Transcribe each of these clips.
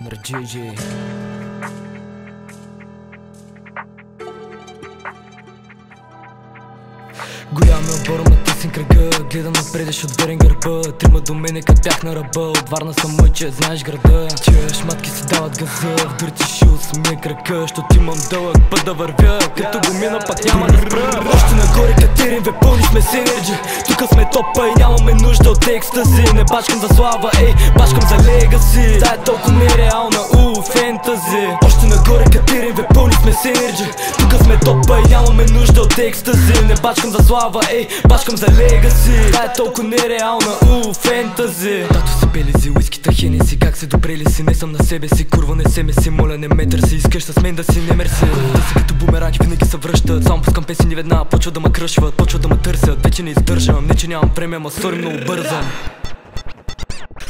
Нарджиджи. Голям е обора, ма тесен кръга. Гледам напред, ще отверен гърба. Трима до мене, като бях на ръба. От Варна съм мъче, знаеш града. Чуеш, матки си дават газа. В дърти шил самия крака. Щото имам дълъг път да вървя. Като го мина, пак няма да спра. Още нагоре, катерим, ве пълни сме с енерджи. Тука сме топа и нямаме нужда от екстази. Не бачкам за слава, ей, бачкам за легаси. Тая е толкова нереална, фентази. Още нагоре, катерим, ве пълни сме с енерджи. Тука сме топа и нямаме нужда от екстази. Не бачкам за слава, ей, бачкам за легаси. Тая е толкова нереална, фентази. Тато са белези, уискита хенеси. Как се добрели си, не съм на себе си. Курва не се меси, моля не ме търси. Искаш с мен да си не мерси. Те са като бумеранги, винаги се връщат. Само пускам песни веднага, почва да ме кръшват. Почва да ме търсят, вече не издържам. Не че нямам време, ама сори много бързам.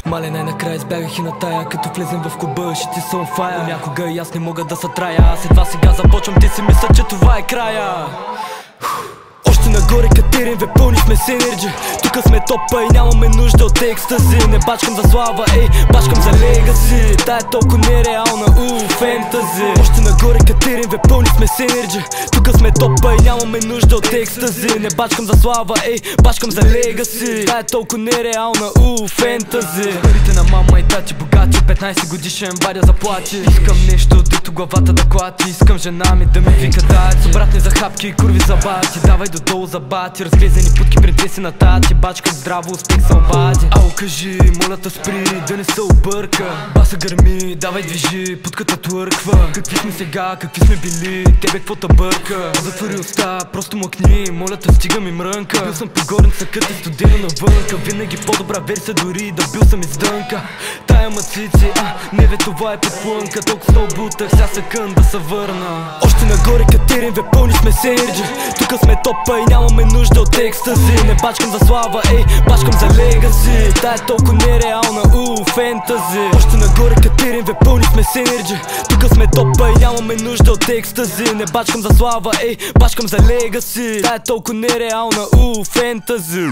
Мале, най-накрая избягах и на тая. Като влезем в клуба, ще ти са on fire. Някога и аз не мога да се трая. Аз едва сега започвам, ти си мисля, че това е края. Още нагоре, катерим, ве пълни сме с енерджи. Тука сме топа и нямаме нужда от екстази. Не бачкам за слава, ей, бачкам за легаси. Тая е толкова нереална, фентази. Още нагоре, катерим, ве пълни сме с енерджи. Тука сме топа и нямаме нужда от екстази. Не бачкам за слава, ей, бачкам за легаси. Тая е толкова нереална, фентази. Парите на мама и тати богати, 15 годишен вадя заплати. Искам нещо, дето главата да клати. Искам жена ми да ми вика дати. Обратни за хапки и курви за бати. Давай додолу за бати, разглезени путки принцеси на тати. Бачка здраво, успех се обади. Ало кажи, моля те спри, да не се обърка. Баса гърми, давай движи, путката твърква. Какви сме сега, какви сме били, тебе какво те бърка. Затвори уста, просто мъкни, моля те стига ми мрънка. Бил съм по горница, като студено навънка. Винаги по-добра версия, дори да бил съм издънка. Тая мацици, не бе, това е подплънка. Толкова се обутах, ся секънд да се върна. Още нагоре, катерим, ве пълни сме с енерджи. Тука сме топа и нямаме нужда от екстази. Не бачкам за слава, ей, бачкам за легаси. Тая е толкова нереална, фентази. Още нагоре, катерим, ве пълни сме с енерджи. Тука сме топа и нямаме нужда от екстази. Не бачкам за слава, ей, бачкам за легаси. Тая е толкова нереална, фентази.